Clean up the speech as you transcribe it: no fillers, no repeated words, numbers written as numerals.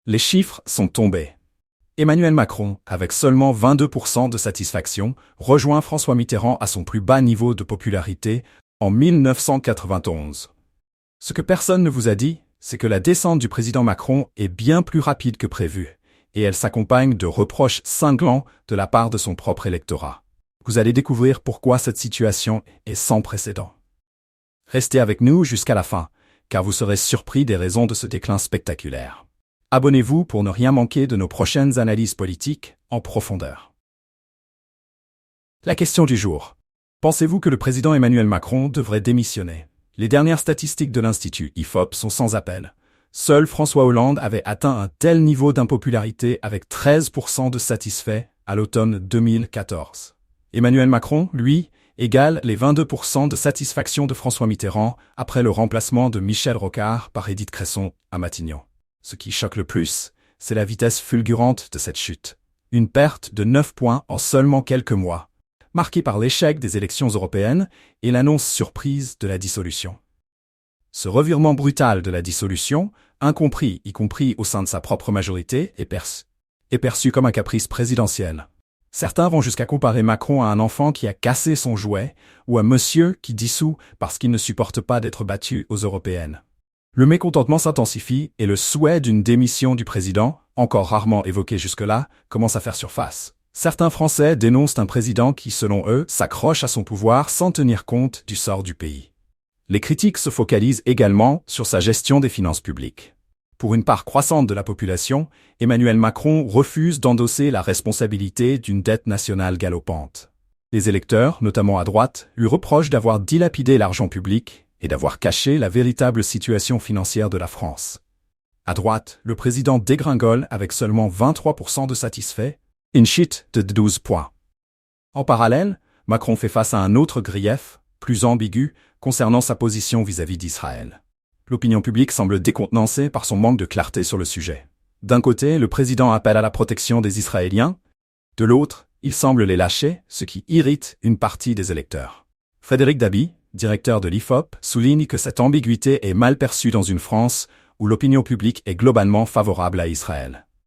Les chiffres sont tombés. Emmanuel Macron, avec seulement 22% de satisfaction, rejoint François Mitterrand à son plus bas niveau de popularité en 1991. Ce que personne ne vous a dit, c'est que la descente du président Macron est bien plus rapide que prévu, et elle s'accompagne de reproches cinglants de la part de son propre électorat. Vous allez découvrir pourquoi cette situation est sans précédent. Restez avec nous jusqu'à la fin, car vous serez surpris des raisons de ce déclin spectaculaire. Abonnez-vous pour ne rien manquer de nos prochaines analyses politiques en profondeur. La question du jour. Pensez-vous que le président Emmanuel Macron devrait démissionner? Les dernières statistiques de l'Institut IFOP sont sans appel. Seul François Hollande avait atteint un tel niveau d'impopularité avec 13% de satisfaits à l'automne 2014. Emmanuel Macron, lui, égale les 22% de satisfaction de François Mitterrand après le remplacement de Michel Rocard par Édith Cresson à Matignon. Ce qui choque le plus, c'est la vitesse fulgurante de cette chute. Une perte de 9 points en seulement quelques mois, marquée par l'échec des élections européennes et l'annonce surprise de la dissolution. Ce revirement brutal de la dissolution, incompris y compris au sein de sa propre majorité, est perçu comme un caprice présidentiel. Certains vont jusqu'à comparer Macron à un enfant qui a cassé son jouet ou à monsieur qui dissout parce qu'il ne supporte pas d'être battu aux européennes. Le mécontentement s'intensifie et le souhait d'une démission du président, encore rarement évoqué jusque-là, commence à faire surface. Certains Français dénoncent un président qui, selon eux, s'accroche à son pouvoir sans tenir compte du sort du pays. Les critiques se focalisent également sur sa gestion des finances publiques. Pour une part croissante de la population, Emmanuel Macron refuse d'endosser la responsabilité d'une dette nationale galopante. Les électeurs, notamment à droite, lui reprochent d'avoir dilapidé l'argent public et d'avoir caché la véritable situation financière de la France. À droite, le président dégringole avec seulement 23% de satisfaits, une chute de 12 points. En parallèle, Macron fait face à un autre grief, plus ambigu, concernant sa position vis-à-vis d'Israël. L'opinion publique semble décontenancée par son manque de clarté sur le sujet. D'un côté, le président appelle à la protection des Israéliens. De l'autre, il semble les lâcher, ce qui irrite une partie des électeurs. Frédéric Dabi, directeur de l'IFOP, souligne que cette ambiguïté est mal perçue dans une France où l'opinion publique est globalement favorable à Israël.